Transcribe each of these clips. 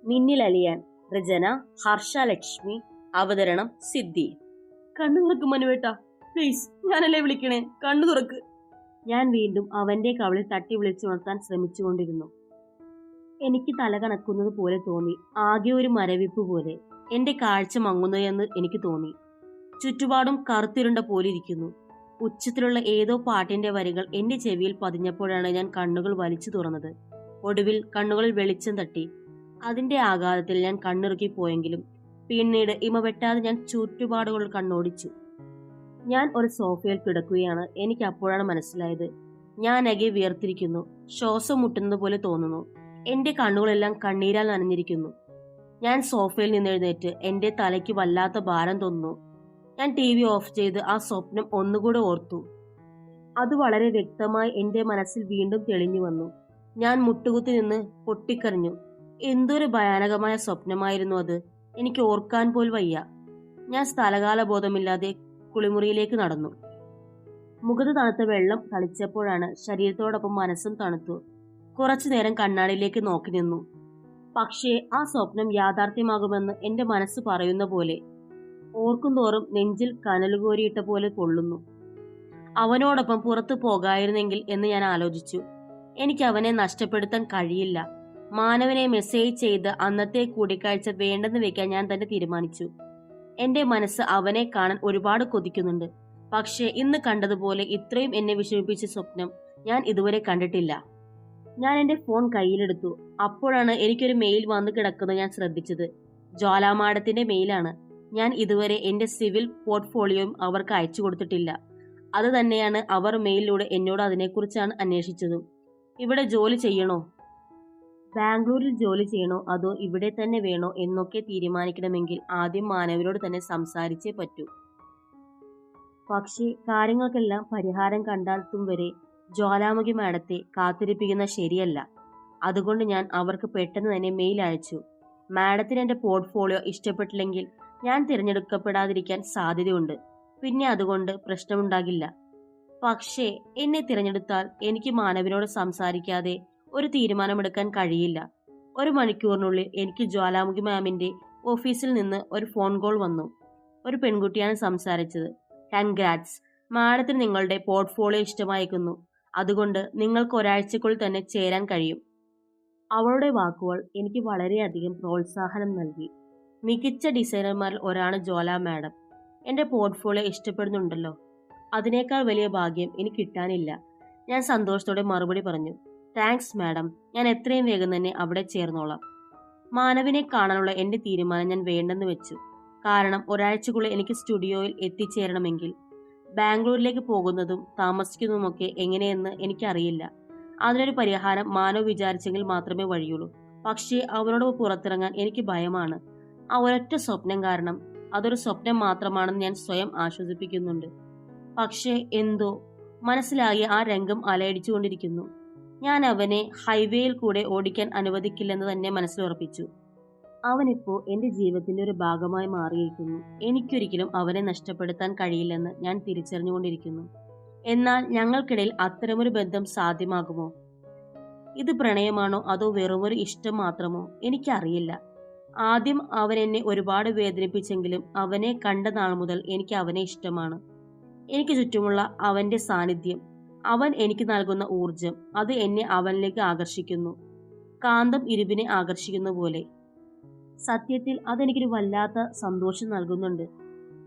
മിന്നിൽ അലിയാൻ. രചന ഹർഷ ലക്ഷ്മി. അവതരണം സിദ്ധി. കണ്ണു തുറക്ക് മനുവേട്ട, പ്ലീസ്, ഞാനല്ലേ വിളിക്കണേ, കണ്ണു തുറക്ക്. ഞാൻ വീണ്ടും അവന്റെ കവിളിൽ തട്ടി വിളിച്ചുണർത്താൻ ശ്രമിച്ചുകൊണ്ടിരുന്നു. എനിക്ക് തല കണക്കുന്നത് പോലെ തോന്നി. ആകെ ഒരു മരവിപ്പ് പോലെ. എന്റെ കാഴ്ച മങ്ങുന്നതെന്ന് എനിക്ക് തോന്നി. ചുറ്റുപാടും കറുത്തിരുണ്ട പോലെ ഇരിക്കുന്നു. ഉച്ചത്തിലുള്ള ഏതോ പാട്ടിന്റെ വരികൾ എന്റെ ചെവിയിൽ പതിഞ്ഞപ്പോഴാണ് ഞാൻ കണ്ണുകൾ വലിച്ചു തുറന്നത്. ഒടുവിൽ കണ്ണുകളിൽ വെളിച്ചം തട്ടി. അതിന്റെ ആഘാതത്തിൽ ഞാൻ കണ്ണിറുക്കി പോയെങ്കിലും പിന്നീട് ഇമ വെട്ടാതെ ഞാൻ ചുറ്റുപാടുകൾ കണ്ണോടിച്ചു. ഞാൻ ഒരു സോഫയിൽ കിടക്കുകയാണ്. എനിക്ക് അപ്പോഴാണ് മനസ്സിലായത്, ഞാൻ അകെ വിയർത്തിരിക്കുന്നു. ശ്വാസം മുട്ടുന്നത് പോലെ തോന്നുന്നു. എന്റെ കണ്ണുകളെല്ലാം കണ്ണീരാൽ നനഞ്ഞിരിക്കുന്നു. ഞാൻ സോഫയിൽ നിന്നെഴുന്നേറ്റ് എന്റെ തലയ്ക്ക് വല്ലാത്ത ഭാരം തോന്നുന്നു. ഞാൻ TV ഓഫ് ചെയ്ത് ആ സ്വപ്നം ഒന്നുകൂടെ ഓർത്തു. അത് വളരെ വ്യക്തമായി എന്റെ മനസ്സിൽ വീണ്ടും തെളിഞ്ഞു വന്നു. ഞാൻ മുട്ടുകുത്തി നിന്ന് പൊട്ടിക്കരഞ്ഞു. എന്തൊരു ഭയാനകമായ സ്വപ്നമായിരുന്നു അത്. എനിക്ക് ഓർക്കാൻ പോലും വയ്യ. ഞാൻ സ്ഥലകാല ബോധമില്ലാതെ കുളിമുറിയിലേക്ക് നടന്നു. മുഖത്ത് തണുത്ത വെള്ളം തളിച്ചപ്പോഴാണ് ശരീരത്തോടൊപ്പം മനസ്സും തണുത്തു. കുറച്ചു നേരം കണ്ണാടിയിലേക്ക് നോക്കി നിന്നു. പക്ഷേ ആ സ്വപ്നം യാഥാർത്ഥ്യമാകുമെന്ന് എന്റെ മനസ്സ് പറയുന്ന പോലെ. ഓർക്കുന്തോറും നെഞ്ചിൽ കനലുകോരിയിട്ട പോലെ കൊള്ളുന്നു. അവനോടൊപ്പം പുറത്തു പോകായിരുന്നെങ്കിൽ എന്ന് ഞാൻ ആലോചിച്ചു. എനിക്ക് അവനെ നഷ്ടപ്പെടുത്താൻ കഴിയില്ല. മാനവനെ മെസ്സേജ് ചെയ്ത് അന്നത്തെ കൂടിക്കാഴ്ച വേണ്ടെന്ന് വെക്കാൻ ഞാൻ തന്നെ തീരുമാനിച്ചു. എന്റെ മനസ്സ് അവനെ കാണാൻ ഒരുപാട് കൊതിക്കുന്നുണ്ട്. പക്ഷേ ഇന്ന് കണ്ടതുപോലെ ഇത്രയും എന്നെ വിഷമിപ്പിച്ച സ്വപ്നം ഞാൻ ഇതുവരെ കണ്ടിട്ടില്ല. ഞാൻ എന്റെ ഫോൺ കയ്യിലെടുത്തു. അപ്പോഴാണ് എനിക്കൊരു മെയിൽ വന്നു കിടക്കുന്നത് ഞാൻ ശ്രദ്ധിച്ചത്. ജ്വാലാ മാഡത്തിന്റെ മെയിലാണ്. ഞാൻ ഇതുവരെ എന്റെ സിവിൽ പോർട്ട്ഫോളിയോയും അവർക്ക് അയച്ചു കൊടുത്തിട്ടില്ല. അത് തന്നെയാണ് അവർ മെയിലിലൂടെ എന്നോട് അതിനെക്കുറിച്ചാണ് അന്വേഷിച്ചതും. ഇവിടെ ജോലി ചെയ്യണോ, ബാംഗ്ലൂരിൽ ജോലി ചെയ്യണോ, അതോ ഇവിടെ തന്നെ വേണോ എന്നൊക്കെ തീരുമാനിക്കണമെങ്കിൽ ആദ്യം മാനവനോട് തന്നെ സംസാരിച്ചേ പറ്റൂ. പക്ഷേ കാര്യങ്ങൾക്കെല്ലാം പരിഹാരം കണ്ടെത്തും വരെ ജ്വാലാമുഖി മാഡത്തെ കാത്തിരിപ്പിക്കുന്ന ശരിയല്ല. അതുകൊണ്ട് ഞാൻ അവർക്ക് പെട്ടെന്ന് തന്നെ മെയിൽ അയച്ചു. മാഡത്തിന് എന്റെ പോർട്ട്ഫോളിയോ ഇഷ്ടപ്പെട്ടില്ലെങ്കിൽ ഞാൻ തിരഞ്ഞെടുക്കപ്പെടാതിരിക്കാൻ സാധ്യതയുണ്ട്. പിന്നെ അതുകൊണ്ട് പ്രശ്നമുണ്ടാകില്ല. പക്ഷേ എന്നെ തിരഞ്ഞെടുത്താൽ എനിക്ക് മാനവനോട് സംസാരിക്കാതെ ഒരു തീരുമാനമെടുക്കാൻ കഴിയില്ല. 1 മണിക്കൂറിനുള്ളിൽ എനിക്ക് ജ്വാലാമുഖി മാമിന്റെ ഓഫീസിൽ നിന്ന് ഒരു ഫോൺ കോൾ വന്നു. ഒരു പെൺകുട്ടിയാണ് സംസാരിച്ചത്. കൺഗ്രാറ്റ്സ്, മാഡത്തിന് നിങ്ങളുടെ പോർട്ട്ഫോളിയോ ഇഷ്ടമായിരിക്കുന്നു. അതുകൊണ്ട് നിങ്ങൾക്ക് ഒരാഴ്ചക്കുള്ളിൽ തന്നെ ചേരാൻ കഴിയും. അവളുടെ വാക്കുകൾ എനിക്ക് വളരെയധികം പ്രോത്സാഹനം നൽകി. മികച്ച ഡിസൈനർമാരിൽ ഒരാണ് ജ്വാല മാഡം. എന്റെ പോർട്ട്ഫോളിയോ ഇഷ്ടപ്പെടുന്നുണ്ടല്ലോ. അതിനേക്കാൾ വലിയ ഭാഗ്യം എനിക്ക് കിട്ടാനില്ല. ഞാൻ സന്തോഷത്തോടെ മറുപടി പറഞ്ഞു. താങ്ക്സ് മാഡം, ഞാൻ എത്രയും വേഗം തന്നെ അവിടെ ചേർന്നോളാം. മാനവിനെ കാണാനുള്ള എന്റെ തീരുമാനം ഞാൻ വേണ്ടെന്ന് വെച്ചു. കാരണം ഒരാഴ്ചക്കുള്ളിൽ എനിക്ക് സ്റ്റുഡിയോയിൽ എത്തിച്ചേരണമെങ്കിൽ ബാംഗ്ലൂരിലേക്ക് പോകുന്നതും താമസിക്കുന്നതുമൊക്കെ എങ്ങനെയെന്ന് എനിക്കറിയില്ല. അതിനൊരു പരിഹാരം മാനവ് വിചാരിച്ചെങ്കിൽ മാത്രമേ വഴിയുള്ളൂ. പക്ഷേ അവനോട് പുറത്തിറങ്ങാൻ എനിക്ക് ഭയമാണ്. ആ ഒരൊറ്റ സ്വപ്നം കാരണം. അതൊരു സ്വപ്നം മാത്രമാണെന്ന് ഞാൻ സ്വയം ആശ്വസിപ്പിക്കുന്നുണ്ട്. പക്ഷേ എന്തോ മനസ്സിലായി ആ രംഗം അലയടിച്ചുകൊണ്ടിരിക്കുന്നു. ഞാൻ അവനെ ഹൈവേയിൽ കൂടെ ഓടിക്കാൻ അനുവദിക്കില്ലെന്ന് തന്നെ മനസ്സിലുറപ്പിച്ചു. അവനിപ്പോ എന്റെ ജീവിതത്തിന്റെ ഒരു ഭാഗമായി മാറിയിരിക്കുന്നു. എനിക്കൊരിക്കലും അവനെ നഷ്ടപ്പെടുത്താൻ കഴിയില്ലെന്ന് ഞാൻ തിരിച്ചറിഞ്ഞുകൊണ്ടിരിക്കുന്നു. എന്നാൽ ഞങ്ങൾക്കിടയിൽ അത്തരമൊരു ബന്ധം സാധ്യമാകുമോ? ഇത് പ്രണയമാണോ അതോ വെറുമൊരു ഇഷ്ടം മാത്രമോ? എനിക്കറിയില്ല. ആദ്യം അവൻ എന്നെ ഒരുപാട് വേദനിപ്പിച്ചെങ്കിലും അവനെ കണ്ട നാൾ മുതൽ എനിക്ക് അവനെ ഇഷ്ടമാണ്. എനിക്ക് ചുറ്റുമുള്ള അവന്റെ സാന്നിധ്യം, അവൻ എനിക്ക് നൽകുന്ന ഊർജം, അത് എന്നെ അവനിലേക്ക് ആകർഷിക്കുന്നു. കാന്തം ഇരുമ്പിനെ ആകർഷിക്കുന്ന പോലെ. സത്യത്തിൽ അതെനിക്കൊരു വല്ലാത്ത സന്തോഷം നൽകുന്നുണ്ട്.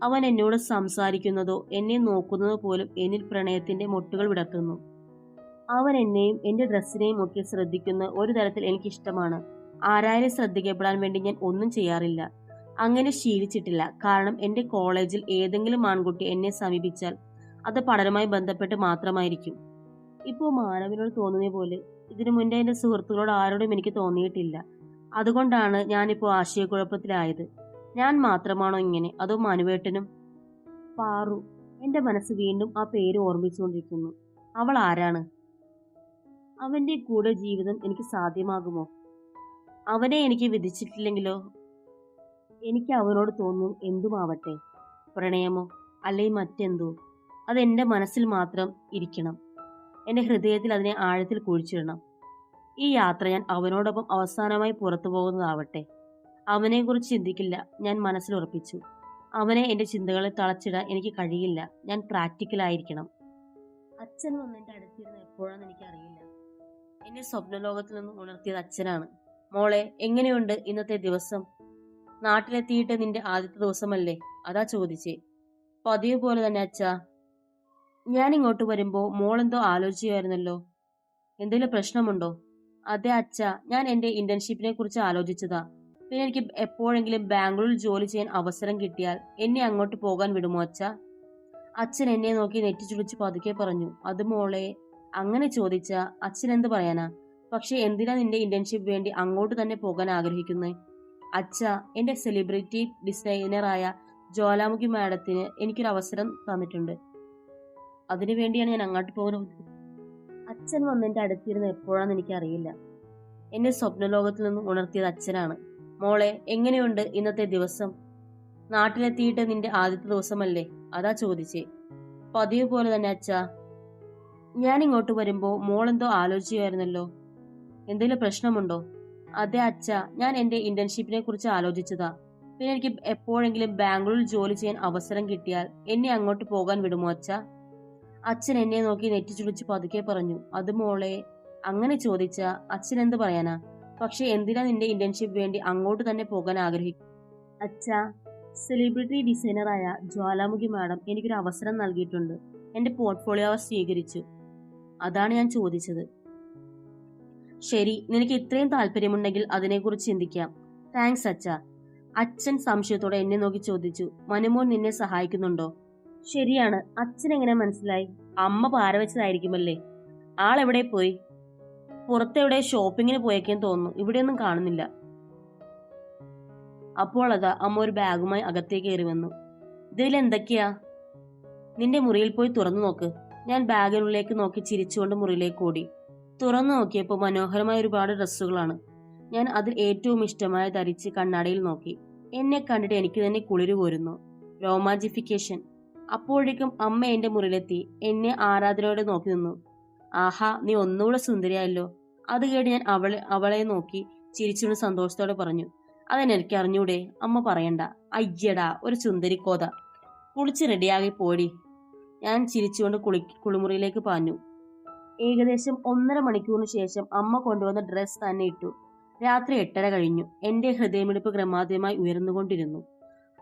അവൻ എന്നോട് സംസാരിക്കുന്നതോ എന്നെ നോക്കുന്നതോ പോലും എന്നിൽ പ്രണയത്തിന്റെ മൊട്ടുകൾ വിടർത്തുന്നു. അവൻ എന്നെയും എന്റെ ഡ്രസ്സിനെയും ഒക്കെ ശ്രദ്ധിക്കുന്ന ഒരു തരത്തിൽ എനിക്കിഷ്ടമാണ്. ആരായാലും ശ്രദ്ധിക്കപ്പെടാൻ വേണ്ടി ഞാൻ ഒന്നും ചെയ്യാറില്ല. അങ്ങനെ ശീലിച്ചിട്ടില്ല. കാരണം എന്റെ കോളേജിൽ ഏതെങ്കിലും ആൺകുട്ടി എന്നെ സമീപിച്ചാൽ അത് പഠനവുമായി ബന്ധപ്പെട്ട് മാത്രമായിരിക്കും. ഇപ്പോൾ മാനവനോട് തോന്നുന്ന പോലെ ഇതിനു മുന്നേ എന്റെ സുഹൃത്തുക്കളോട് ആരോടും എനിക്ക് തോന്നിയിട്ടില്ല. അതുകൊണ്ടാണ് ഞാനിപ്പോൾ ആശയക്കുഴപ്പത്തിലായത്. ഞാൻ മാത്രമാണോ ഇങ്ങനെ, അതോ മനുവേട്ടനും? പാറു. എന്റെ മനസ്സ് വീണ്ടും ആ പേര് ഓർമ്മിച്ചുകൊണ്ടിരിക്കുന്നു. അവൾ ആരാണ്? അവന്റെ കൂടെ ജീവിതം എനിക്ക് സാധ്യമാകുമോ? അവനെ എനിക്ക് വിധിച്ചിട്ടില്ലെങ്കിലോ? എനിക്ക് അവനോട് തോന്നും എന്തുമാവട്ടെ. പ്രണയമോ അല്ലെങ്കിൽ മറ്റെന്തോ. അതെന്റെ മനസ്സിൽ മാത്രം ഇരിക്കണം. എന്റെ ഹൃദയത്തിൽ അതിനെ ആഴത്തിൽ കുഴിച്ചിടണം. ഈ യാത്ര ഞാൻ അവനോടൊപ്പം അവസാനമായി പുറത്തു പോകുന്നതാവട്ടെ. അവനെക്കുറിച്ച് ചിന്തിക്കില്ല, ഞാൻ മനസ്സിലുറപ്പിച്ചു. അവനെ എന്റെ ചിന്തകളെ തളച്ചിടാൻ എനിക്ക് കഴിയില്ല. ഞാൻ പ്രാക്ടിക്കലായിരിക്കണം. അച്ഛൻ വന്നെന്റെ അടുത്തിരുന്ന് എപ്പോഴാന്ന് എനിക്കറിയില്ല. എന്നെ സ്വപ്നലോകത്തിൽ നിന്ന് ഉണർത്തിയത് അച്ഛനാണ്. മോളെ, എങ്ങനെയുണ്ട് ഇന്നത്തെ ദിവസം? നാട്ടിലെത്തിയിട്ട് നിന്റെ ആദ്യത്തെ ദിവസമല്ലേ? അതാ ചോദിച്ചേ. പതിവ് പോലെ തന്നെ അച്ഛാ. ഞാൻ ഇങ്ങോട്ട് വരുമ്പോ മോളെന്തോ ആലോചിക്കുമായിരുന്നല്ലോ. എന്തെങ്കിലും പ്രശ്നമുണ്ടോ? അതെ അച്ഛാ, ഞാൻ എന്റെ ഇന്റേൺഷിപ്പിനെ കുറിച്ച് ആലോചിച്ചതാ. പിന്നെ എനിക്ക് എപ്പോഴെങ്കിലും ബാംഗ്ലൂരിൽ ജോലി ചെയ്യാൻ അവസരം കിട്ടിയാൽ എന്നെ അങ്ങോട്ട് പോകാൻ വിടുമോ അച്ഛാ? അച്ഛൻ എന്നെ നോക്കി നെറ്റിച്ചുളിച്ച് പതുക്കെ പറഞ്ഞു. അത് മോളെ, അങ്ങനെ ചോദിച്ചാ അച്ഛൻ എന്ത് പറയാനാ? പക്ഷെ എന്തിനാ നിന്റെ ഇന്റേൺഷിപ്പ് വേണ്ടി അങ്ങോട്ട് തന്നെ പോകാൻ ആഗ്രഹിക്കുന്നേ? അച്ഛാ, എന്റെ സെലിബ്രിറ്റി ഡിസൈനറായ ജ്വാലാമുഖി മാഡത്തിന് എനിക്കൊരു അവസരം തന്നിട്ടുണ്ട്. അതിനു വേണ്ടിയാണ് ഞാൻ അങ്ങോട്ട് പോകുന്നത്. അച്ഛൻ വന്നെന്റെ അടുത്തിരുന്ന് എപ്പോഴാന്ന് എനിക്കറിയില്ല. എന്നെ സ്വപ്നലോകത്തിൽ നിന്ന് ഉണർത്തിയത് അച്ഛനാണ്. മോളെ, എങ്ങനെയുണ്ട് ഇന്നത്തെ ദിവസം? നാട്ടിലെത്തിയിട്ട് നിന്റെ ആദ്യത്തെ ദിവസമല്ലേ? അതാ ചോദിച്ചേ. പതിവ് പോലെ തന്നെ അച്ഛാ. ഞാൻ ഇങ്ങോട്ട് വരുമ്പോ മോളെന്തോ ആലോചിക്കുമായിരുന്നല്ലോ. എന്തെങ്കിലും പ്രശ്നമുണ്ടോ? അതെ അച്ഛാ, ഞാൻ എന്റെ ഇന്റേൺഷിപ്പിനെ കുറിച്ച് ആലോചിച്ചതാ. പിന്നെ എനിക്ക് എപ്പോഴെങ്കിലും ബാംഗ്ലൂരിൽ ജോലി ചെയ്യാൻ അവസരം കിട്ടിയാൽ എന്നെ അങ്ങോട്ട് പോകാൻ വിടുമോ അച്ഛാ? അച്ഛൻ എന്നെ നോക്കി നെറ്റിച്ചുളിച്ച് പതുക്കെ പറഞ്ഞു. അത് മോളെ, അങ്ങനെ ചോദിച്ചാ അച്ഛൻ എന്ത് പറയാനാ? പക്ഷെ എന്തിനാ നിന്റെ ഇന്റേൺഷിപ്പ് വേണ്ടി അങ്ങോട്ട് തന്നെ പോകാൻ ആഗ്രഹിക്കും? അച്ഛാ, സെലിബ്രിറ്റി ഡിസൈനറായ ജ്വാലാമുഖി മാഡം എനിക്കൊരു അവസരം നൽകിയിട്ടുണ്ട്. എന്റെ പോർട്ട്ഫോളിയോ അവർ സ്വീകരിച്ചു. അതാണ് ഞാൻ ചോദിച്ചത്. ശരി, നിനക്ക് ഇത്രയും താല്പര്യമുണ്ടെങ്കിൽ അതിനെക്കുറിച്ച് ചിന്തിക്കാം. താങ്ക്സ് അച്ഛാ. അച്ഛൻ സംശയത്തോടെ എന്നെ നോക്കി ചോദിച്ചു. മനുമോൻ നിന്നെ സഹായിക്കുന്നുണ്ടോ? ശരിയാണ്. അച്ഛൻ എങ്ങനെ മനസ്സിലായി? അമ്മ പാരവെച്ചതായിരിക്കുമല്ലേ. ആളെവിടെ പോയി? പുറത്തെവിടെ ഷോപ്പിങ്ങിന് പോയേക്കെന്ന് തോന്നുന്നു. ഇവിടെയൊന്നും കാണുന്നില്ല. അപ്പോൾ അതാ അമ്മ ഒരു ബാഗുമായി അകത്തേക്ക് കയറി വന്നു. ഇതിലെന്തൊക്കെയാ? നിന്റെ മുറിയിൽ പോയി തുറന്നു നോക്ക്. ഞാൻ ബാഗിനുള്ളിലേക്ക് നോക്കി ചിരിച്ചുകൊണ്ട് മുറിയിലേക്ക് ഓടി. തുറന്നു നോക്കിയപ്പോൾ മനോഹരമായ ഒരുപാട് ഡ്രസ്സുകളാണ്. ഞാൻ അതിൽ ഏറ്റവും ഇഷ്ടമായ ധരിച്ച് കണ്ണാടിയിൽ നോക്കി. എന്നെ കണ്ടിട്ട് എനിക്ക് തന്നെ കുളിര് പോരുന്നു. റോമാഞ്ചിഫിക്കേഷൻ. അപ്പോഴേക്കും അമ്മ എന്റെ മുറിയിലെത്തി എന്നെ ആരാധനയോടെ നോക്കി നിന്നു. ആഹാ, നീ ഒന്നുകൂടെ സുന്ദരിയായല്ലോ. അത് കേട്ട് ഞാൻ അവളെ നോക്കി ചിരിച്ചുകൊണ്ട് സന്തോഷത്തോടെ പറഞ്ഞു. അതെനിക്ക് അറിഞ്ഞൂടെ? അമ്മ പറയണ്ട. അയ്യടാ, ഒരു സുന്ദരിക്കോത. കുളിച്ച് റെഡിയാകി പോടി. ഞാൻ ചിരിച്ചുകൊണ്ട് കുളിമുറിയിലേക്ക് പാഞ്ഞു. ഏകദേശം 1.5 മണിക്കൂറിന് ശേഷം അമ്മ കൊണ്ടുവന്ന ഡ്രസ് തന്നെ ഇട്ടു. രാത്രി 8:30 കഴിഞ്ഞു. എന്റെ ഹൃദയമിടിപ്പ് ക്രമാതീതമായി ഉയർന്നുകൊണ്ടിരുന്നു.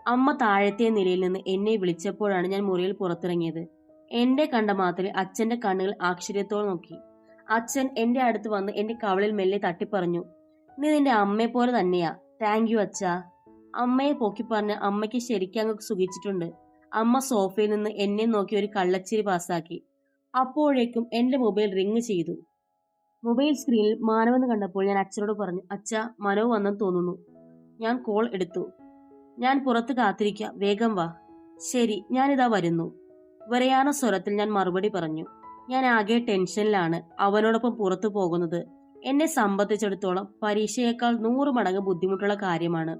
അമ്മ താഴത്തെ നിലയിൽ നിന്ന് എന്നെ വിളിച്ചപ്പോഴാണ് ഞാൻ മുറിയിൽ പുറത്തിറങ്ങിയത്. എന്റെ കണ്ട മാത്രമേ അച്ഛന്റെ കണ്ണുകൾ ആശ്ചര്യത്തോടെ നോക്കി. അച്ഛൻ എന്റെ അടുത്ത് വന്ന് എന്റെ കവളിൽ മെല്ലെ തട്ടിപ്പറഞ്ഞു. നീ നിന്റെ അമ്മയെ പോലെ തന്നെയാ. താങ്ക് യു അച്ഛാ. അമ്മയെ പൊക്കി പറഞ്ഞ് അമ്മയ്ക്ക് ശരിക്കും അങ്ങ് സുഖിച്ചിട്ടുണ്ട്. അമ്മ സോഫയിൽ നിന്ന് എന്നെ നോക്കി ഒരു കള്ളച്ചിരി പാസാക്കി. അപ്പോഴേക്കും എന്റെ മൊബൈൽ റിങ് ചെയ്തു. മൊബൈൽ സ്ക്രീനിൽ മാനവെന്ന് കണ്ടപ്പോൾ ഞാൻ അച്ഛനോട് പറഞ്ഞു. അച്ഛാ, മനോ വന്നെന്ന് തോന്നുന്നു. ഞാൻ കോൾ എടുത്തു. ഞാൻ പുറത്ത് കാത്തിരിക്കാം, വേഗം വാ. ശരി, ഞാനിതാ വരുന്നു. വരയാന സ്വരത്തിൽ ഞാൻ മറുപടി പറഞ്ഞു. ഞാൻ ആകെ ടെൻഷനിലാണ്. അവനോടൊപ്പം പുറത്തു പോകുന്നത് എന്നെ സംബന്ധിച്ചിടത്തോളം പരീക്ഷയേക്കാൾ 100 മടങ്ങ് ബുദ്ധിമുട്ടുള്ള കാര്യമാണ്.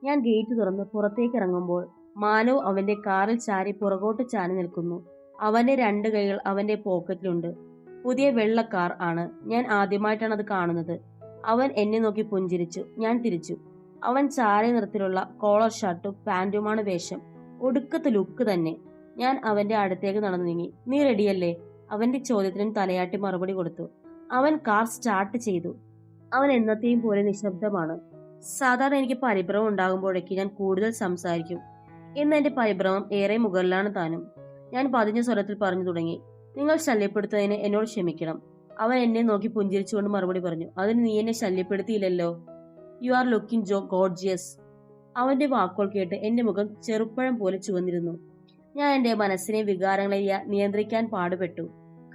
ഞാൻ ഗേറ്റ് തുറന്ന് പുറത്തേക്ക് ഇറങ്ങുമ്പോൾ മാനവ് അവന്റെ കാറിൽ ചാരി പുറകോട്ട് ചാരി നിൽക്കുന്നു. അവന്റെ 2 കൈകൾ അവന്റെ പോക്കറ്റിലുണ്ട്. പുതിയ വെള്ള കാർ ആണ്. ഞാൻ ആദ്യമായിട്ടാണ് അത് കാണുന്നത്. അവൻ എന്നെ നോക്കി പുഞ്ചിരിച്ചു. ഞാൻ തിരിച്ചു. അവൻ ചാര നിറത്തിലുള്ള കോളർ ഷർട്ടും പാന്റുമാണ് വേഷം. ഒടുക്കത്തെ ലുക്ക് തന്നെ. ഞാൻ അവന്റെ അടുത്തേക്ക് നടന്നു നീങ്ങി. നീ റെഡിയല്ലേ? അവന്റെ ചോദ്യത്തിനും തലയാട്ടി മറുപടി കൊടുത്തു. അവൻ കാർ സ്റ്റാർട്ട് ചെയ്തു. അവൻ എന്നത്തെയും പോലെ നിശബ്ദമാണ്. സാധാരണ എനിക്ക് പരിഭ്രമം ഉണ്ടാകുമ്പോഴേക്ക് ഞാൻ കൂടുതൽ സംസാരിക്കും. ഇന്ന് എന്റെ പരിഭ്രമം ഏറെ മുകളിലാണ് താനും. ഞാൻ പതിഞ്ഞ സ്വരത്തിൽ പറഞ്ഞു തുടങ്ങി. നിങ്ങൾ ശല്യപ്പെടുത്തുന്നതിന് എന്നോട് ക്ഷമിക്കണം. അവൻ എന്നെ നോക്കി പുഞ്ചിരിച്ചുകൊണ്ട് മറുപടി പറഞ്ഞു. അതിന് നീ എന്നെ ശല്യപ്പെടുത്തിയില്ലല്ലോ. You are looking gorgeous. അവന്റെ വാക്കുകൾ കേട്ട് എന്റെ മുഖം ചെറുപ്പഴം പോലെ ചുവന്നിരുന്നു. ഞാൻ എന്റെ മനസ്സിനെ വികാരങ്ങളെ നിയന്ത്രിക്കാൻ പാടുപെട്ടു.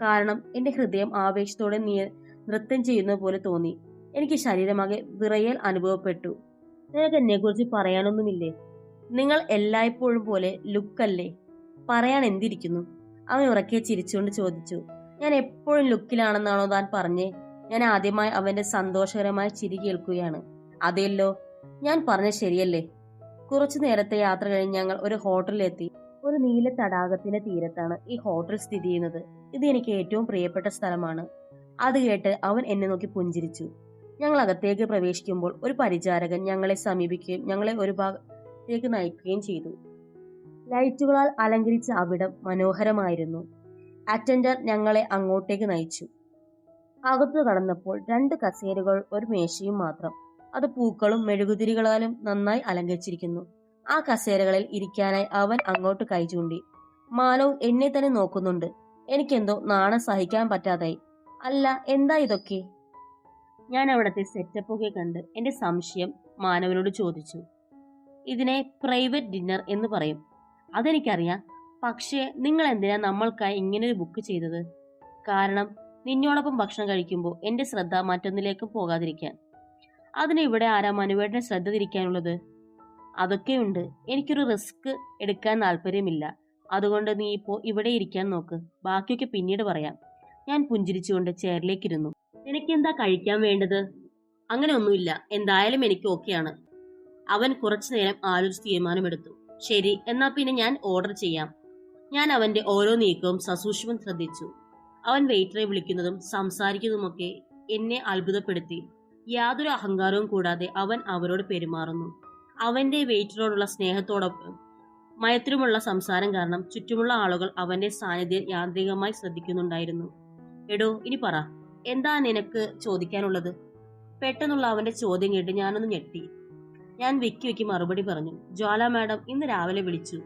കാരണം എന്റെ ഹൃദയം ആവേശത്തോടെ നൃത്തം ചെയ്യുന്നത് പോലെ തോന്നി. എനിക്ക് ശരീരമാകെ വിറയൽ അനുഭവപ്പെട്ടു. നിനക്ക് എന്നെ കുറിച്ച് പറയാനൊന്നുമില്ലേ? നിങ്ങൾ എല്ലായ്പ്പോഴും പോലെ ലുക്കല്ലേ? പറയാൻ എന്തിരിക്കുന്നു? അവൻ ഉറക്കെ ചിരിച്ചുകൊണ്ട് ചോദിച്ചു. ഞാൻ എപ്പോഴും ലുക്കിലാണെന്നാണോ താൻ പറഞ്ഞേ? ഞാൻ ആദ്യമായി അവന്റെ സന്തോഷകരമായ ചിരി കേൾക്കുകയാണ്. അതെല്ലോ, ഞാൻ പറഞ്ഞ ശരിയല്ലേ? കുറച്ചു നേരത്തെ യാത്ര കഴിഞ്ഞ് ഞങ്ങൾ ഒരു ഹോട്ടലിലെത്തി. ഒരു നീല തടാകത്തിന്റെ തീരത്താണ് ഈ ഹോട്ടൽ സ്ഥിതി ചെയ്യുന്നത്. ഇത് എനിക്ക് ഏറ്റവും പ്രിയപ്പെട്ട സ്ഥലമാണ്. അത് കേട്ട് അവൻ എന്നെ നോക്കി പുഞ്ചിരിച്ചു. ഞങ്ങൾ അകത്തേക്ക് പ്രവേശിക്കുമ്പോൾ ഒരു പരിചാരകൻ ഞങ്ങളെ സമീപിക്കുകയും ഞങ്ങളെ ഒരു ഭാഗത്തേക്ക് നയിക്കുകയും ചെയ്തു. ലൈറ്റുകളാൽ അലങ്കരിച്ച അവിടം മനോഹരമായിരുന്നു. അറ്റൻഡർ ഞങ്ങളെ അങ്ങോട്ടേക്ക് നയിച്ചു. അകത്തു കടന്നപ്പോൾ 2 കസേരകൾ, ഒരു മേശയും മാത്രം. അത് പൂക്കളും മെഴുകുതിരികളാലും നന്നായി അലങ്കരിച്ചിരിക്കുന്നു. ആ കസേരകളിൽ ഇരിക്കാനായി അവൻ അങ്ങോട്ട് കൈ ചൂണ്ടി. മാനവ് എന്നെ തന്നെ നോക്കുന്നുണ്ട്. എനിക്കെന്തോ നാണം സഹിക്കാൻ പറ്റാതായി. അല്ല, എന്താ ഇതൊക്കെ? ഞാൻ അവിടത്തെ സെറ്റപ്പൊക്കെ കണ്ട് എന്റെ സംശയം മാനവനോട് ചോദിച്ചു. ഇതിനെ പ്രൈവറ്റ് ഡിന്നർ എന്ന് പറയും. അതെനിക്കറിയാം. പക്ഷേ നിങ്ങൾ എന്തിനാ നമ്മൾക്കായി ഇങ്ങനൊരു ബുക്ക് ചെയ്തത്? കാരണം നിന്നോടൊപ്പം ഭക്ഷണം കഴിക്കുമ്പോൾ എന്റെ ശ്രദ്ധ മറ്റൊന്നിലേക്കും പോകാതിരിക്കാൻ. അതിന് ഇവിടെ ആരാ മനുവേട്ടനെ ശ്രദ്ധ തിരിക്കാനുള്ളത്? അതൊക്കെയുണ്ട്. എനിക്കൊരു റിസ്ക് എടുക്കാൻ താല്പര്യമില്ല. അതുകൊണ്ട് നീ ഇപ്പോ ഇവിടെ ഇരിക്കാൻ നോക്ക്. ബാക്കിയൊക്കെ പിന്നീട് പറയാം. ഞാൻ പുഞ്ചിരിച്ചുകൊണ്ട് ചെയറിലേക്കിരുന്നു. നിനക്കെന്താ കഴിക്കാൻ വേണ്ടത്? അങ്ങനെ ഒന്നുമില്ല. എന്തായാലും എനിക്ക് ഓക്കെയാണ്. അവൻ കുറച്ചു നേരം ആലോചിച്ച് തീരുമാനമെടുത്തു. ശരി, എന്നാ പിന്നെ ഞാൻ ഓർഡർ ചെയ്യാം. ഞാൻ അവന്റെ ഓരോ നീക്കവും സസൂക്ഷ്മം ശ്രദ്ധിച്ചു. അവൻ വെയിറ്ററെ വിളിക്കുന്നതും സംസാരിക്കുന്നതുമൊക്കെ എന്നെ അത്ഭുതപ്പെടുത്തി. യാതൊരു അഹങ്കാരവും കൂടാതെ അവൻ അവരോട് പെരുമാറുന്നു. അവന്റെ വെയിറ്ററോടുള്ള സ്നേഹത്തോടൊപ്പം മയത്തിലുമുള്ള സംസാരം കാരണം ചുറ്റുമുള്ള ആളുകൾ അവന്റെ സാന്നിധ്യം യാന്ത്രികമായി ശ്രദ്ധിക്കുന്നുണ്ടായിരുന്നു. എടോ, ഇനി പറ, എന്താ നിനക്ക് ചോദിക്കാനുള്ളത്? പെട്ടെന്നുള്ള അവന്റെ ചോദ്യം കേട്ട് ഞാനൊന്ന് ഞെട്ടി. ഞാൻ വെക്കി മറുപടി പറഞ്ഞു. ജ്വാല മാഡം ഇന്ന് രാവിലെ വിളിച്ചു.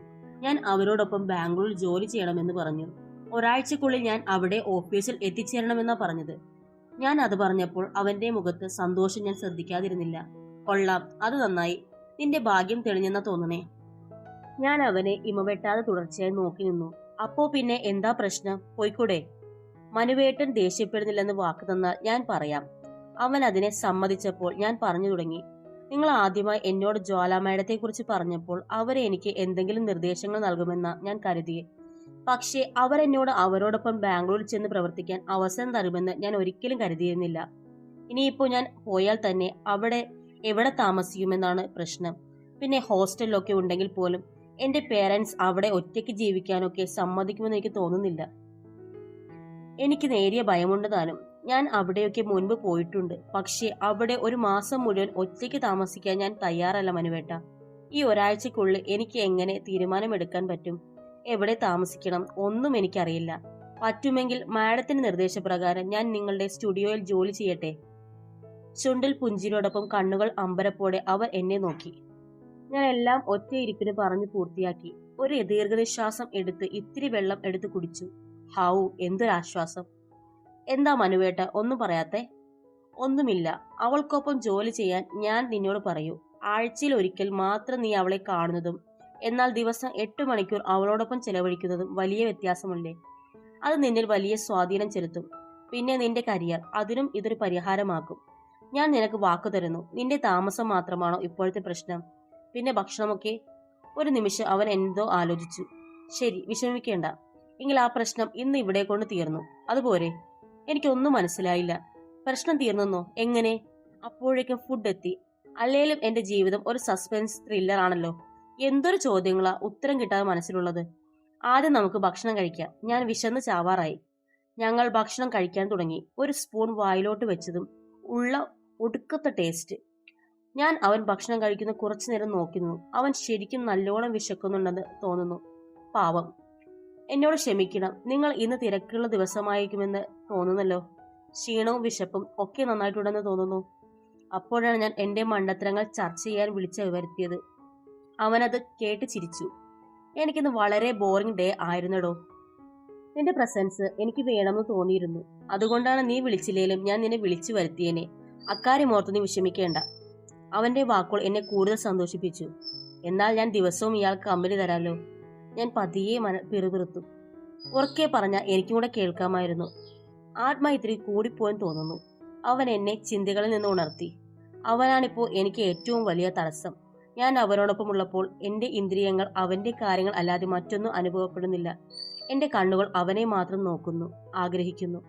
ഞാൻ അവരോടൊപ്പം ബാംഗ്ലൂരിൽ ജോലി ചെയ്യണമെന്ന് പറഞ്ഞു. ഒരാഴ്ചക്കുള്ളിൽ ഞാൻ അവിടെ ഓഫീസിൽ എത്തിച്ചേരണമെന്നാ പറഞ്ഞത്. ഞാൻ അത് പറഞ്ഞപ്പോൾ അവന്റെ മുഖത്ത് സന്തോഷം ഞാൻ ശ്രദ്ധിക്കാതിരുന്നില്ല. കൊള്ളാം, അത് നന്നായി. നിന്റെ ഭാഗ്യം തെളിഞ്ഞെന്നാ തോന്നണേ. ഞാൻ അവനെ ഇമവെട്ടാതെ തുടർച്ചയായി നോക്കി നിന്നു. അപ്പോ പിന്നെ എന്താ പ്രശ്നം? പോയിക്കൂടെ? മനുവേട്ടൻ ദേഷ്യപ്പെടുന്നില്ലെന്ന് വാക്ക് തന്നാൽ ഞാൻ പറയാം. അവൻ അതിനെ സമ്മതിച്ചപ്പോൾ ഞാൻ പറഞ്ഞു തുടങ്ങി. നിങ്ങൾ ആദ്യമായി എന്നോട് ജ്വാല മാഡത്തെ കുറിച്ച് പറഞ്ഞപ്പോൾ അവരെ എനിക്ക് എന്തെങ്കിലും നിർദ്ദേശങ്ങൾ നൽകുമെന്നാ ഞാൻ കരുതിയെ. പക്ഷേ അവരെന്നോട് അവരോടൊപ്പം ബാംഗ്ലൂരിൽ ചെന്ന് പ്രവർത്തിക്കാൻ അവസരം തരുമെന്ന് ഞാൻ ഒരിക്കലും കരുതിയിരുന്നില്ല. ഇനിയിപ്പോ ഞാൻ പോയാൽ തന്നെ അവിടെ എവിടെ താമസിക്കുമെന്നാണ് പ്രശ്നം. പിന്നെ ഹോസ്റ്റലിലൊക്കെ ഉണ്ടെങ്കിൽ പോലും എന്റെ പേരൻസ് അവിടെ ഒറ്റയ്ക്ക് ജീവിക്കാനൊക്കെ സമ്മതിക്കുമെന്ന് എനിക്ക് തോന്നുന്നില്ല. എനിക്ക് നേരിയ ഭയമുണ്ട് താനും. ഞാൻ അവിടെയൊക്കെ മുൻപ് പോയിട്ടുണ്ട്. പക്ഷെ അവിടെ ഒരു മാസം മുഴുവൻ ഒറ്റയ്ക്ക് താമസിക്കാൻ ഞാൻ തയ്യാറല്ല മനുവേട്ട. ഈ ഒരാഴ്ചക്കുള്ളിൽ എനിക്ക് എങ്ങനെ തീരുമാനമെടുക്കാൻ പറ്റും? എവിടെ താമസിക്കണം ഒന്നും എനിക്കറിയില്ല. പറ്റുമെങ്കിൽ മാഡത്തിന്റെ നിർദ്ദേശപ്രകാരം ഞാൻ നിങ്ങളുടെ സ്റ്റുഡിയോയിൽ ജോലി ചെയ്യട്ടെ. ചുണ്ടിൽ പുഞ്ചിരിയോടൊപ്പം കണ്ണുകൾ അമ്പരപ്പോടെ അവർ എന്നെ നോക്കി. ഞാൻ എല്ലാം ഒറ്റയിരിപ്പിന് പറഞ്ഞു പൂർത്തിയാക്കി. ഒരു ദീർഘനിശ്വാസം എടുത്ത് ഇത്തിരി വെള്ളം എടുത്ത് കുടിച്ചു. ഹാവു, എന്തൊരാശ്വാസം! എന്താ മനുവേട്ട ഒന്നും പറയാത്തെ? ഒന്നുമില്ല. അവൾക്കൊപ്പം ജോലി ചെയ്യാൻ ഞാൻ നിന്നോട് പറയൂ. ആഴ്ചയിൽ ഒരിക്കൽ മാത്രം നീ അവളെ കാണുന്നതും എന്നാൽ ദിവസം 8 മണിക്കൂർ അവളോടൊപ്പം ചെലവഴിക്കുന്നതും വലിയ വ്യത്യാസമല്ലേ? അത് നിന്നിൽ വലിയ സ്വാധീനം ചെലുത്തും. പിന്നെ നിന്റെ കരിയർ, അതിനും ഇതൊരു പരിഹാരമാക്കും. ഞാൻ നിനക്ക് വാക്കു തരുന്നു. നിന്റെ താമസം മാത്രമാണോ ഇപ്പോഴത്തെ പ്രശ്നം? പിന്നെ ഭക്ഷണമൊക്കെ? ഒരു നിമിഷം അവൻ എന്തോ ആലോചിച്ചു. ശരി, വിഷമിക്കേണ്ട. എങ്കിൽ ആ പ്രശ്നം ഇന്ന് ഇവിടെ കൊണ്ട് തീർന്നു. അതുപോരെ? എനിക്കൊന്നും മനസ്സിലായില്ല. പ്രശ്നം തീർന്നെന്നോ? എങ്ങനെ? അപ്പോഴേക്കും ഫുഡ് എത്തി. അല്ലേലും എന്റെ ജീവിതം ഒരു സസ്പെൻസ് ത്രില്ലർ ആണല്ലോ. എന്തൊരു ചോദ്യങ്ങളാ ഉത്തരം കിട്ടാതെ മനസ്സിലുള്ളത്. ആദ്യം നമുക്ക് ഭക്ഷണം കഴിക്കാം. ഞാൻ വിശന്ന് ചാവാറായി. ഞങ്ങൾ ഭക്ഷണം കഴിക്കാൻ തുടങ്ങി. ഒരു സ്പൂൺ വായിലോട്ട് വെച്ചതും ഉള്ള ഒടുക്കത്തെ ടേസ്റ്റ്. ഞാൻ അവൻ ഭക്ഷണം കഴിക്കുന്ന കുറച്ചു നേരം നോക്കി നിന്നു. അവൻ ശരിക്കും നല്ലോണം വിശക്കുന്നുണ്ടെന്ന് തോന്നുന്നു. പാവം. എന്നോട് ക്ഷമിക്കണം. നിങ്ങൾ ഇന്ന് തിരക്കുള്ള ദിവസമായിരിക്കുമെന്ന് തോന്നുന്നല്ലോ. ക്ഷീണവും വിശപ്പും ഒക്കെ നന്നായിട്ടുണ്ടെന്ന് തോന്നുന്നു. അപ്പോഴാണ് ഞാൻ എന്റെ മണ്ടത്തരങ്ങൾ ചർച്ച ചെയ്യാൻ വിളിച്ചു വരുത്തിയത്. അവനത് കേട്ട് ചിരിച്ചു. എനിക്കിന്ന് വളരെ ബോറിംഗ് ഡേ ആയിരുന്നടോ. നിന്റെ പ്രസൻസ് എനിക്ക് വേണമെന്ന് തോന്നിയിരുന്നു. അതുകൊണ്ടാണ് നീ വിളിച്ചില്ലേലും ഞാൻ നിന്നെ വിളിച്ചു വരുത്തിയേനെ. അക്കാര്യം ഓർത്ത് നീ വിഷമിക്കേണ്ട. അവന്റെ വാക്കുകൾ എന്നെ കൂടുതൽ സന്തോഷിപ്പിച്ചു. എന്നാൽ ഞാൻ ദിവസവും ഇയാൾക്ക് കമ്പനി തരാലോ. ഞാൻ പതിയെ പിറുപിറുത്തു. ഉറക്കെ പറഞ്ഞ എനിക്കും കൂടെ കേൾക്കാമായിരുന്നു. ആത്മൈത്രി കൂടിപ്പോയെന്ന് തോന്നുന്നു. അവൻ എന്നെ ചിന്തകളിൽ നിന്ന് ഉണർത്തി. അവനാണിപ്പോ എനിക്ക് ഏറ്റവും വലിയ തടസ്സം. ഞാൻ അവനോടൊപ്പമുള്ളപ്പോൾ എന്റെ ഇന്ദ്രിയങ്ങൾ അവന്റെ കാര്യങ്ങൾ അല്ലാതെ മറ്റൊന്നും അനുഭവപ്പെടുന്നില്ല. എന്റെ കണ്ണുകൾ അവനെ മാത്രം നോക്കുന്നു, ആഗ്രഹിക്കുന്നു.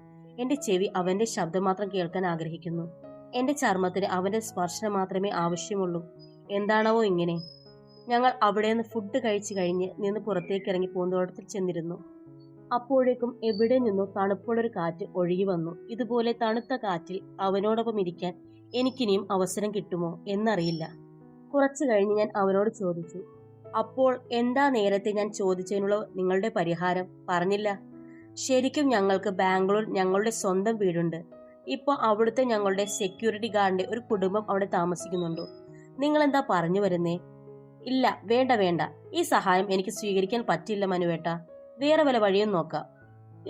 എന്റെ ചെവി അവന്റെ ശബ്ദം മാത്രം കേൾക്കാൻ ആഗ്രഹിക്കുന്നു. എന്റെ ചർമ്മത്തിന് അവന്റെ സ്പർശനം മാത്രമേ ആവശ്യമുള്ളൂ. എന്താണാവോ ഇങ്ങനെ? ഞങ്ങൾ അവിടെ നിന്ന് ഫുഡ് കഴിച്ചു കഴിഞ്ഞ് നിന്ന് പുറത്തേക്ക് ഇറങ്ങി പൂന്തോട്ടത്തിൽ ചെന്നിരുന്നു. അപ്പോഴേക്കും എവിടെ നിന്നോ തണുപ്പുള്ളൊരു കാറ്റ് ഒഴുകി വന്നു. ഇതുപോലെ തണുത്ത കാറ്റിൽ അവനോടൊപ്പം ഇരിക്കാൻ എനിക്കിനിയും അവസരം കിട്ടുമോ എന്നറിയില്ല. കുറച്ചു കഴിഞ്ഞ് ഞാൻ അവനോട് ചോദിച്ചു, അപ്പോൾ എന്താ നേരത്തെ ഞാൻ ചോദിച്ചതിനുള്ള നിങ്ങളുടെ പരിഹാരം? പറഞ്ഞില്ല. ശരിക്കും ഞങ്ങൾക്ക് ബാംഗ്ലൂർ ഞങ്ങളുടെ സ്വന്തം വീടുണ്ട്. ഇപ്പൊ അവിടുത്തെ ഞങ്ങളുടെ സെക്യൂരിറ്റി ഗാർഡിന്റെ ഒരു കുടുംബം അവിടെ താമസിക്കുന്നുണ്ടോ? നിങ്ങൾ എന്താ പറഞ്ഞു വരുന്നേ? ഇല്ല, വേണ്ട വേണ്ട, ഈ സഹായം എനിക്ക് സ്വീകരിക്കാൻ പറ്റില്ല മനുവേട്ട. വേറെ വല്ല വഴിയും നോക്കാം.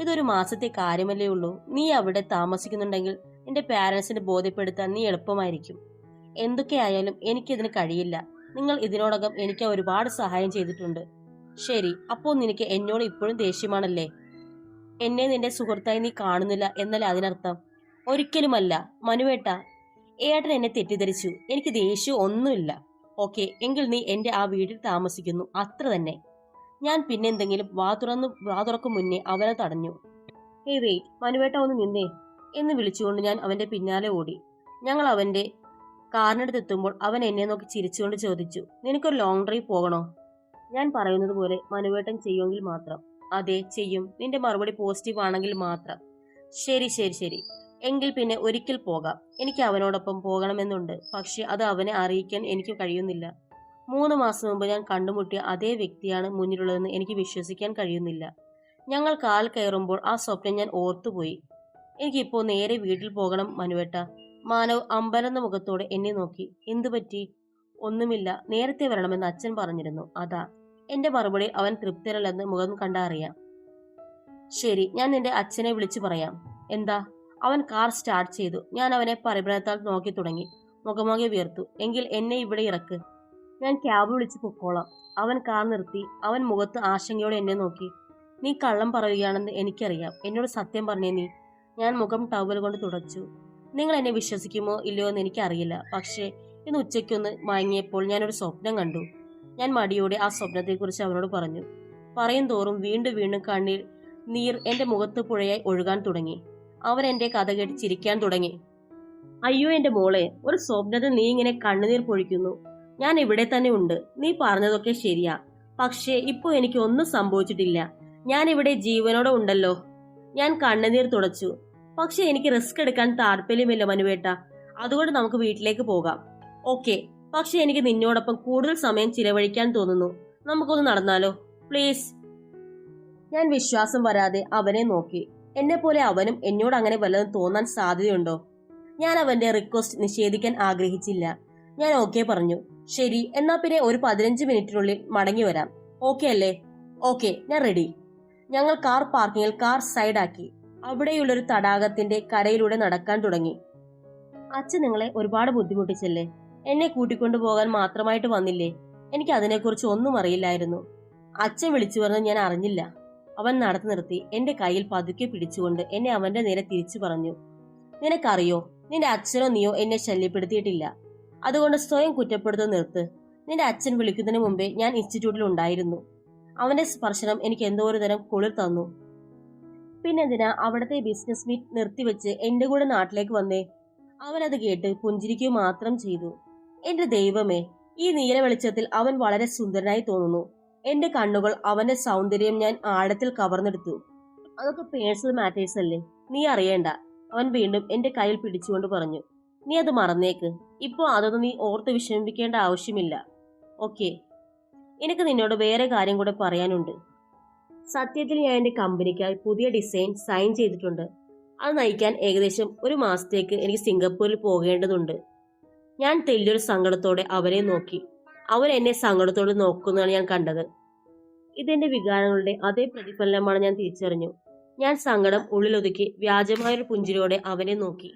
ഇതൊരു മാസത്തെ കാര്യമല്ലേ ഉള്ളൂ. നീ അവിടെ താമസിക്കുന്നുണ്ടെങ്കിൽ നിന്റെ പാരന്റ്സിനെ ബോധ്യപ്പെടുത്താൻ നീ എളുപ്പമായിരിക്കും. എന്തൊക്കെയായാലും എനിക്കിതിന് കഴിയില്ല. നിങ്ങൾ ഇതിനോടകം എനിക്ക് ഒരുപാട് സഹായം ചെയ്തിട്ടുണ്ട്. ശരി, അപ്പോൾ നിനക്ക് എന്നോട് ഇപ്പോഴും ദേഷ്യമാണല്ലേ? എന്നെ നിന്റെ സുഹൃത്തായി നീ കാണുന്നില്ല എന്നല്ലേ അതിനർത്ഥം? ഒരിക്കലുമല്ല മനുവേട്ട, ഏട്ടൻ എന്നെ തെറ്റിദ്ധരിച്ചു. എനിക്ക് ദേഷ്യം ഒന്നുമില്ല. ഓക്കെ, എങ്കിൽ നീ എന്റെ ആ വീട്ടിൽ താമസിക്കുന്നു, അത്ര തന്നെ. ഞാൻ പിന്നെന്തെങ്കിലും വാ തുറക്കും മുന്നേ അവനെ തടഞ്ഞു. ഹേയ് വെയിറ്റ്, മനുവേട്ട ഒന്ന് നിന്നേ എന്ന് വിളിച്ചുകൊണ്ട് ഞാൻ അവന്റെ പിന്നാലെ ഓടി. ഞങ്ങൾ അവന്റെ കാറിനടുത്തെത്തുമ്പോൾ അവൻ എന്നെ നോക്കി ചിരിച്ചുകൊണ്ട് ചോദിച്ചു, നിനക്കൊരു ലോങ് ഡ്രൈവ് പോകണോ? ഞാൻ പറയുന്നത് പോലെ മനുവേട്ടൻ ചെയ്യുമെങ്കിൽ മാത്രം. അതെ, ചെയ്യും. നിന്റെ മറുപടി പോസിറ്റീവ് ആണെങ്കിൽ മാത്രം. ശരി ശരി ശരി, എങ്കിൽ പിന്നെ ഒരിക്കൽ പോകാം. എനിക്ക് അവനോടൊപ്പം പോകണമെന്നുണ്ട്. പക്ഷെ അത് അവനെ അറിയിക്കാൻ എനിക്ക് കഴിയുന്നില്ല. 3 മാസം മുമ്പ് ഞാൻ കണ്ടുമുട്ടിയ അതേ വ്യക്തിയാണ് മുന്നിലുള്ളതെന്ന് എനിക്ക് വിശ്വസിക്കാൻ കഴിയുന്നില്ല. ഞങ്ങൾ കാൽ കയറുമ്പോൾ ആ സ്വപ്നം ഞാൻ ഓർത്തുപോയി. എനിക്കിപ്പോ നേരെ വീട്ടിൽ പോകണം മനുവേട്ട. മാനവ് അമ്പരന്ന മുഖത്തോടെ എന്നെ നോക്കി. എന്തു പറ്റി? ഒന്നുമില്ല, നേരത്തെ വരണമെന്ന് അച്ഛൻ പറഞ്ഞിരുന്നു, അതാ. എന്റെ മറുപടി അവൻ തൃപ്തരല്ലെന്ന് മുഖം കണ്ടാ അറിയാം. ശരി, ഞാൻ നിന്റെ അച്ഛനെ വിളിച്ചു പറയാം. എന്താ? അവൻ കാർ സ്റ്റാർട്ട് ചെയ്തു. ഞാൻ അവനെ പരിഭ്രമത്താൽ നോക്കി തുടങ്ങി. മുഖമാകെ വീർത്തു. എങ്കിൽ എന്നെ ഇവിടെ ഇറക്ക്, ഞാൻ ക്യാബ് വിളിച്ച് പൊക്കോളാം. അവൻ കാർ നിർത്തി. അവൻ മുഖത്ത് ആശങ്കയോടെ എന്നെ നോക്കി. നീ കള്ളം പറയുകയാണെന്ന് എനിക്കറിയാം. എന്നോട് സത്യം പറഞ്ഞേ നീ. ഞാൻ മുഖം ടവൽ കൊണ്ട് തുടച്ചു. നിങ്ങൾ എന്നെ വിശ്വസിക്കുമോ ഇല്ലയോ എന്ന് എനിക്കറിയില്ല. പക്ഷേ ഇന്ന് ഉച്ചയ്ക്കൊന്ന് മയങ്ങിയപ്പോൾ ഞാനൊരു സ്വപ്നം കണ്ടു. ഞാൻ മടിയോടെ ആ സ്വപ്നത്തെക്കുറിച്ച് അവനോട് പറഞ്ഞു. പറയും തോറും വീണ്ടും വീണ്ടും നീർ എന്റെ മുഖത്ത് പുഴയായി ഒഴുകാൻ തുടങ്ങി. അവൻ എന്റെ കഥ കേട്ട് ചിരിക്കാൻ തുടങ്ങി. അയ്യോ എന്റെ മോളെ, ഒരു സ്വപ്നത്തിൽ നീ ഇങ്ങനെ കണ്ണുനീർ പൊഴിക്കുന്നു. ഞാൻ ഇവിടെ തന്നെ ഉണ്ട്. നീ പറഞ്ഞതൊക്കെ ശരിയാ. പക്ഷേ ഇപ്പൊ എനിക്ക് ഒന്നും സംഭവിച്ചിട്ടില്ല. ഞാൻ ഇവിടെ ജീവനോടെ ഉണ്ടല്ലോ. ഞാൻ കണ്ണുനീർ തുടച്ചു. പക്ഷെ എനിക്ക് റിസ്ക് എടുക്കാൻ താല്പര്യമില്ല മനുവേട്ട. അതുകൊണ്ട് നമുക്ക് വീട്ടിലേക്ക് പോകാം. ഓക്കെ, പക്ഷെ എനിക്ക് നിന്നോടൊപ്പം കൂടുതൽ സമയം ചിലവഴിക്കാൻ തോന്നുന്നു. നമുക്കൊന്ന് നടന്നാലോ പ്ലീസ്? ഞാൻ വിശ്വാസം വരാതെ അവനെ നോക്കി. എന്നെ പോലെ അവനും എന്നോട് അങ്ങനെ വല്ലതും തോന്നാൻ സാധ്യതയുണ്ടോ? ഞാൻ അവന്റെ റിക്വസ്റ്റ് നിഷേധിക്കാൻ ആഗ്രഹിച്ചില്ല. ഞാൻ ഓക്കെ പറഞ്ഞു. ശരി, എന്നാ പിന്നെ ഒരു 15 മിനിറ്റിനുള്ളിൽ മടങ്ങി വരാം. ഓക്കെ അല്ലേ? ഓക്കെ, ഞാൻ റെഡി. ഞങ്ങൾ കാർ പാർക്കിങ്ങിൽ കാർ സൈഡാക്കി അവിടെയുള്ളൊരു തടാകത്തിന്റെ കരയിലൂടെ നടക്കാൻ തുടങ്ങി. അച്ഛൻ നിങ്ങളെ ഒരുപാട് ബുദ്ധിമുട്ടിച്ചല്ലേ? എന്നെ കൂട്ടിക്കൊണ്ടു പോകാൻ മാത്രമായിട്ട് വന്നില്ലേ? എനിക്ക് അതിനെക്കുറിച്ച് ഒന്നും അറിയില്ലായിരുന്നു. അച്ഛൻ വിളിച്ചു പറഞ്ഞ് ഞാൻ അറിഞ്ഞില്ല. അവൻ നടത്തി നിർത്തി എന്റെ കയ്യിൽ പതുക്കെ പിടിച്ചുകൊണ്ട് എന്നെ അവന്റെ നേരെ തിരിച്ചു പറഞ്ഞു. നിനക്കറിയോ, നിന്റെ അച്ഛനോ നീയോ എന്നെ ശല്യപ്പെടുത്തിയിട്ടില്ല. അതുകൊണ്ട് സ്വയം കുറ്റപ്പെടുത്തുന്നത് നിർത്ത്. നിന്റെ അച്ഛൻ വിളിക്കുന്നതിന് മുമ്പേ ഞാൻ ഇൻസ്റ്റിറ്റ്യൂട്ടിൽ ഉണ്ടായിരുന്നു. അവന്റെ സ്പർശനം എനിക്ക് എന്തോ ഒരു തരം കുളിർ തന്നു. പിന്നെന്തിനാ അവിടത്തെ ബിസിനസ് മീറ്റ് നിർത്തിവെച്ച് എന്റെ കൂടെ നാട്ടിലേക്ക് വന്നേ? അവനത് കേട്ട് പുഞ്ചിരിക്കുക മാത്രം ചെയ്തു. എന്റെ ദൈവമേ, ഈ നീല വെളിച്ചത്തിൽ അവൻ വളരെ സുന്ദരനായി തോന്നുന്നു. എന്റെ കണ്ണുകൾ അവന്റെ സൗന്ദര്യം ഞാൻ ആഴത്തിൽ കവർന്നെടുത്തു. അതൊക്കെ പേഴ്സണൽ മാറ്റേഴ്സ് അല്ലേ, നീ അറിയേണ്ട. അവൻ വീണ്ടും എന്റെ കയ്യിൽ പിടിച്ചുകൊണ്ട് പറഞ്ഞു. നീ അത് മറന്നേക്ക്. ഇപ്പോ അതൊന്നും നീ ഓർത്ത് വിഷമിപ്പിക്കേണ്ട ആവശ്യമില്ല. ഓക്കെ, എനിക്ക് നിന്നോട് വേറെ കാര്യം കൂടെ പറയാനുണ്ട്. സത്യത്തിൽ ഞാൻ എന്റെ കമ്പനിക്കായി പുതിയ ഡിസൈൻ സൈൻ ചെയ്തിട്ടുണ്ട്. അത് നയിക്കാൻ ഏകദേശം 1 മാസത്തേക്ക് എനിക്ക് സിംഗപ്പൂരിൽ പോകേണ്ടതുണ്ട്. ഞാൻ തെല്ലൊരു സങ്കടത്തോടെ അവനെ നോക്കി. അവൻ എന്നെ സങ്കടത്തോടെ നോക്കുന്നതാണ് ഞാൻ കണ്ടത്. ഇതെന്റെ വികാരങ്ങളുടെ അതേ പ്രതിഫലനമാണ് ഞാൻ തിരിച്ചറിഞ്ഞു. ഞാൻ സങ്കടം ഉള്ളിലൊതുക്കി വ്യാജമായൊരു പുഞ്ചിരിയോടെ അവനെ നോക്കി.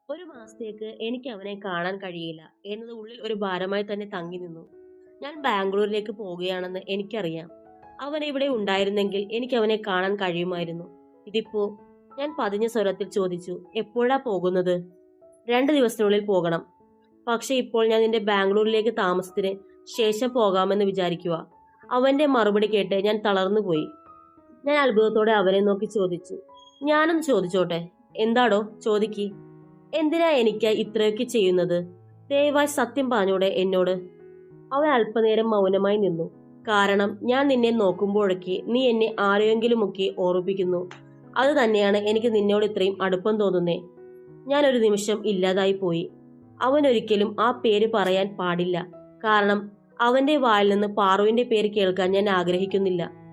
1 മാസത്തേക്ക് എനിക്ക് അവനെ കാണാൻ കഴിയില്ല എന്നത് ഉള്ളിൽ ഒരു ഭാരമായി തന്നെ തങ്ങി നിന്നു. ഞാൻ ബാംഗ്ലൂരിലേക്ക് പോവുകയാണെന്ന് എനിക്കറിയാം. അവൻ ഇവിടെ ഉണ്ടായിരുന്നെങ്കിൽ എനിക്ക് അവനെ കാണാൻ കഴിയുമായിരുന്നു. ഇതിപ്പോ? ഞാൻ പതിഞ്ഞ സ്വരത്തിൽ ചോദിച്ചു. എപ്പോഴാ പോകുന്നത്? 2 ദിവസത്തിനുള്ളിൽ പോകണം. പക്ഷെ ഇപ്പോൾ ഞാൻ നിന്റെ ബാംഗ്ലൂരിലേക്ക് താമസത്തിന് ശേഷം പോകാമെന്ന് വിചാരിക്കുക. അവന്റെ മറുപടി കേട്ട് ഞാൻ തളർന്നുപോയി. ഞാൻ അത്ഭുതത്തോടെ അവനെ നോക്കി ചോദിച്ചു. ഞാനൊന്ന് ചോദിച്ചോട്ടെ? എന്താടോ, ചോദിക്ക്. എന്തിനാ എനിക്ക് ഇത്രയൊക്കെ ചെയ്യുന്നത്? ദയവായി സത്യം പറഞ്ഞൂടെ എന്നോട്? അവൻ അല്പനേരം മൗനമായി നിന്നു. കാരണം ഞാൻ നിന്നെ നോക്കുമ്പോഴൊക്കെ നീ എന്നെ ആരെയെങ്കിലുമൊക്കെ ഓർമ്മിപ്പിക്കുന്നു. അത് തന്നെയാണ് എനിക്ക് നിന്നോട് ഇത്രയും അടുപ്പം തോന്നുന്നേ. ഞാൻ ഒരു നിമിഷം ഇല്ലാതായി പോയി. അവനൊരിക്കലും ആ പേര് പറയാൻ പാടില്ല. കാരണം അവന്റെ വായിൽ നിന്ന് പാറുവിന്റെ പേര് കേൾക്കാൻ ഞാൻ ആഗ്രഹിക്കുന്നില്ല.